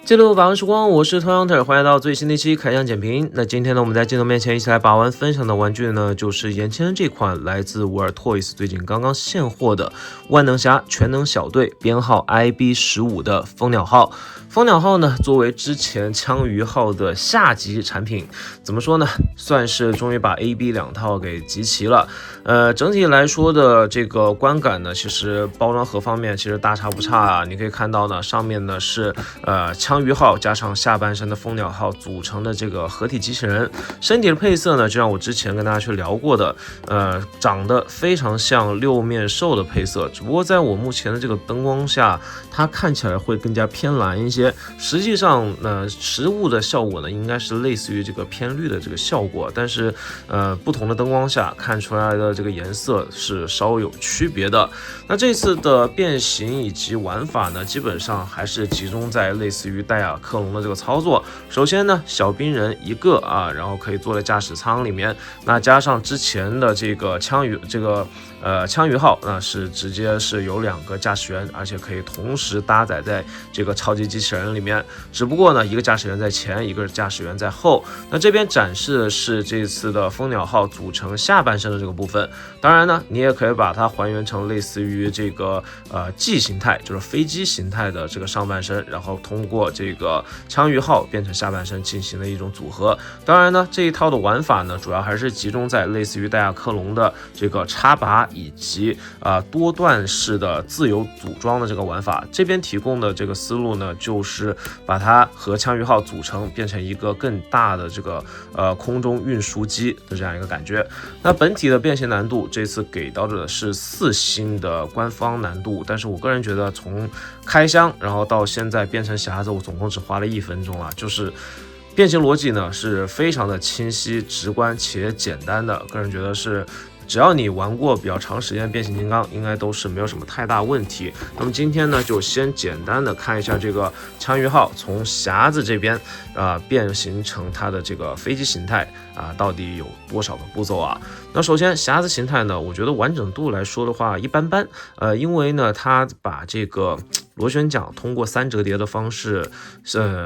记录把玩时光，我是 Hunter， 欢迎来到最新的一期开箱简评。那今天呢，我们在镜头面前一起来把玩分享的玩具呢，就是眼前这款来自沃尔 Toys 最近刚刚现货的万能侠全能小队编号 IB15的蜂鸟号。蜂鸟号呢，作为之前枪鱼号的下级产品，怎么说呢，算是终于把 AB 两套给集齐了。整体来说的这个观感呢，其实包装盒方面其实大差不差啊。你可以看到呢，上面呢是枪鱼号加上下半身的蜂鸟号组成的这个合体机器人，身体的配色呢，就像我之前跟大家去聊过的，长得非常像六面兽的配色，只不过在我目前的这个灯光下，它看起来会更加偏蓝一些。实际上呢，实物的效果呢，应该是类似于这个偏绿的这个效果，但是不同的灯光下看出来的这个颜色是稍有区别的。那这次的变形以及玩法呢，基本上还是集中在类似于戴亚克隆的这个操作。首先呢，小兵人一个啊，然后可以坐在驾驶舱里面，那加上之前的这个枪鱼号，那是直接是有2个驾驶员，而且可以同时搭载在这个超级机器人里面，只不过呢，一个驾驶员在前，一个驾驶员在后。那这边展示的是这次的蜂鸟号组成下半身的这个部分，当然呢，你也可以把它还原成类似于这个G 形态，就是飞机形态的这个上半身，然后通过这个枪鱼号变成下半身进行的一种组合。当然呢，这一套的玩法呢，主要还是集中在类似于戴亚克隆的这个插拔以及多段式的自由组装的这个玩法。这边提供的这个思路呢，就是把它和枪鱼号组成，变成一个更大的这个空中运输机的这样一个感觉。那本体的变形难度这次给到的是4星的官方难度，但是我个人觉得从开箱然后到现在变成匣子，我总共只花了1分钟啊，就是变形逻辑呢是非常的清晰、直观且简单的，个人觉得是。只要你玩过比较长时间变形金刚，应该都是没有什么太大问题。那么今天呢，就先简单的看一下这个枪鱼号从匣子这边变形成它的这个飞机形态到底有多少个步骤啊？那首先匣子形态呢，我觉得完整度来说的话一般般，因为呢它把这个螺旋桨通过3折叠的方式，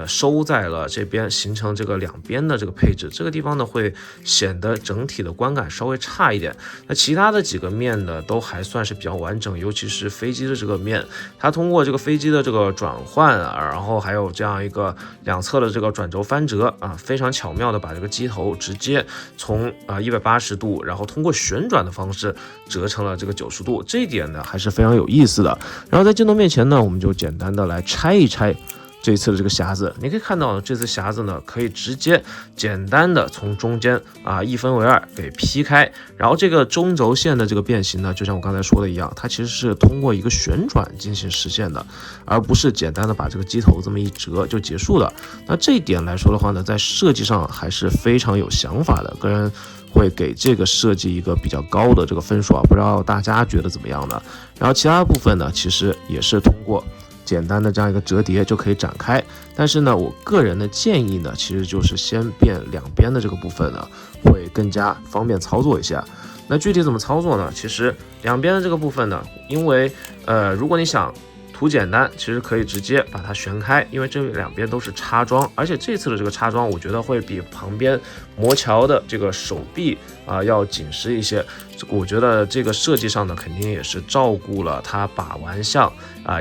收在了这边，形成这个2边的这个配置。这个地方呢，会显得整体的观感稍微差一点。那其他的几个面呢，都还算是比较完整，尤其是飞机的这个面，它通过这个飞机的这个转换然后还有这样一个2侧的这个转轴翻折非常巧妙的把这个机头直接从180度，然后通过旋转的方式折成了这个90度，这一点呢还是非常有意思的。然后在镜头面前呢，我们就简单的来拆一拆这次的这个匣子，你可以看到这次匣子呢，可以直接简单的从中间1分为2给劈开，然后这个中轴线的这个变形呢，就像我刚才说的一样，它其实是通过一个旋转进行实现的，而不是简单的把这个机头这么一折就结束了。那这一点来说的话呢，在设计上还是非常有想法的，个人会给这个设计一个比较高的这个分数不知道大家觉得怎么样呢？然后其他部分呢，其实也是通过简单的这样一个折叠就可以展开，但是呢，我个人的建议呢，其实就是先变2边的这个部分呢，会更加方便操作一下。那具体怎么操作呢？其实2边的这个部分呢，因为如果你想图简单，其实可以直接把它旋开，因为这2边都是插装，而且这次的这个插装，我觉得会比旁边魔桥的这个手臂要紧实一些。我觉得这个设计上呢，肯定也是照顾了它把玩项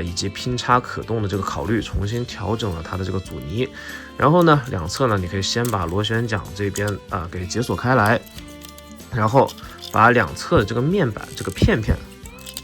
以及拼插可动的这个考虑，重新调整了它的这个阻尼。然后呢，2侧呢，你可以先把螺旋桨这边给解锁开来，然后把2侧的这个面板这个片片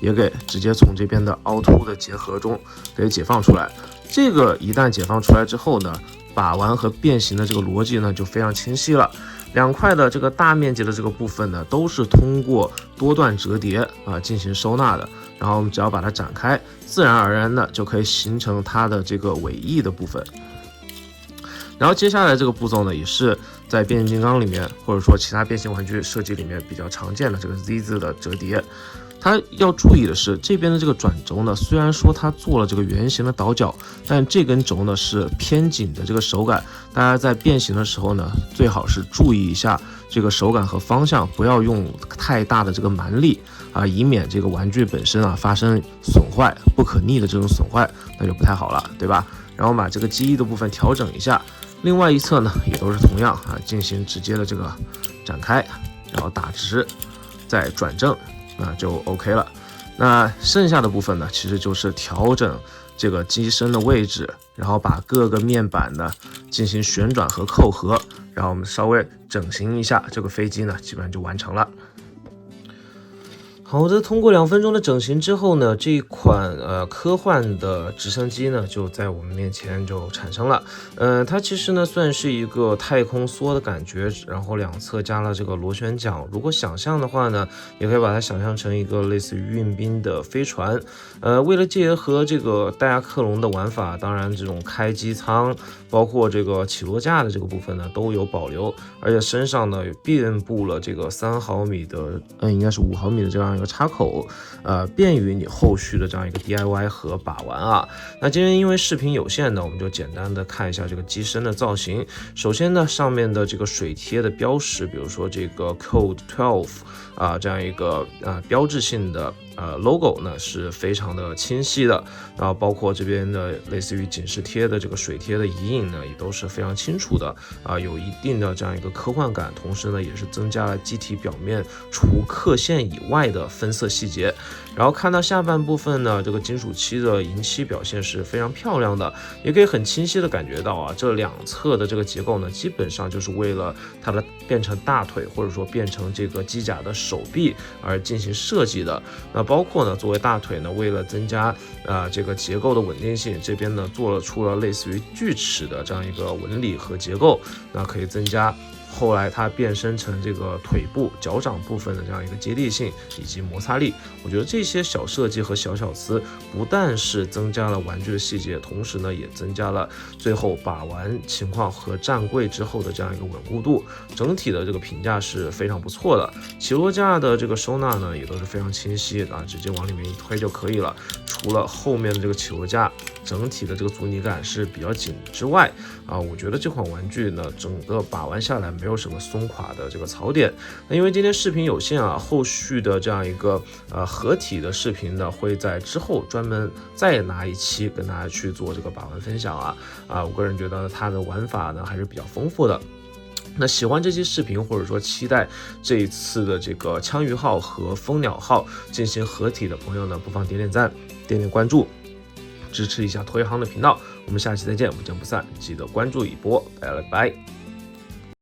也给直接从这边的凹凸的结合中给解放出来。这个一旦解放出来之后呢，把玩和变形的这个逻辑呢就非常清晰了。2块的这个大面积的这个部分呢，都是通过多段折叠进行收纳的，然后我们只要把它展开，自然而然的就可以形成它的这个尾翼的部分。然后接下来这个步骤呢，也是在变形金刚里面或者说其他变形玩具设计里面比较常见的这个 Z 字的折叠。它要注意的是，这边的这个转轴呢，虽然说它做了这个圆形的倒角，但这根轴呢是偏紧的这个手感，大家在变形的时候呢，最好是注意一下这个手感和方向，不要用太大的这个蛮力以免这个玩具本身发生损坏，不可逆的这种损坏，那就不太好了，对吧？然后把这个机翼的部分调整一下，另外一侧呢也都是同样进行直接的这个展开，然后打直，再转正，那就 OK 了。那剩下的部分呢，其实就是调整这个机身的位置，然后把各个面板呢进行旋转和扣合，然后我们稍微整形一下，这个飞机呢基本上就完成了。好的，通过2分钟的整形之后呢，这一款科幻的直升机呢就在我们面前就产生了。它其实呢算是一个太空梭的感觉，然后两侧加了这个螺旋桨。如果想象的话呢，也可以把它想象成一个类似于运兵的飞船。为了结合这个戴亚克隆的玩法，当然这种开机舱，包括这个起落架的这个部分呢都有保留，而且身上呢也遍布了这个3毫米的，应该是5毫米的这样一个插口，便于你后续的这样一个 DIY 和把玩啊。那今天因为视频有限呢，我们就简单的看一下这个机身的造型。首先呢，上面的这个水贴的标识，比如说这个 Code 12这样一个标志性的logo 呢是非常的清晰的，然后包括这边的类似于警示贴的这个水贴的遗影呢也都是非常清楚的有一定的这样一个科幻感，同时呢也是增加了机体表面除刻线以外的分色细节。然后看到下半部分呢，这个金属漆的银漆表现是非常漂亮的，也可以很清晰的感觉到这两侧的这个结构呢，基本上就是为了它的变成大腿或者说变成这个机甲的手臂而进行设计的。那包括呢，作为大腿呢，为了增加这个结构的稳定性，这边呢做出了类似于锯齿的这样一个纹理和结构，那可以增加后来它变身成这个腿部、脚掌部分的这样一个接地性以及摩擦力。我觉得这些小设计和小巧思不但是增加了玩具的细节，同时呢也增加了最后把玩情况和站柜之后的这样一个稳固度。整体的这个评价是非常不错的。起落架的这个收纳呢也都是非常清晰直接往里面一推就可以了。除了后面的这个起落架整体的这个阻尼感是比较紧之外我觉得这款玩具呢整个把玩下来没有什么松垮的这个槽点。那因为今天视频有限后续的这样一个合体的视频呢会在之后专门再拿一期跟大家去做这个把玩分享我个人觉得它的玩法呢还是比较丰富的。那喜欢这期视频或者说期待这一次的这个枪鱼号和蜂鸟号进行合体的朋友呢，不妨点点赞、点点关注，支持一下拖一航的频道。我们下期再见，不见不散，记得关注一波，拜拜。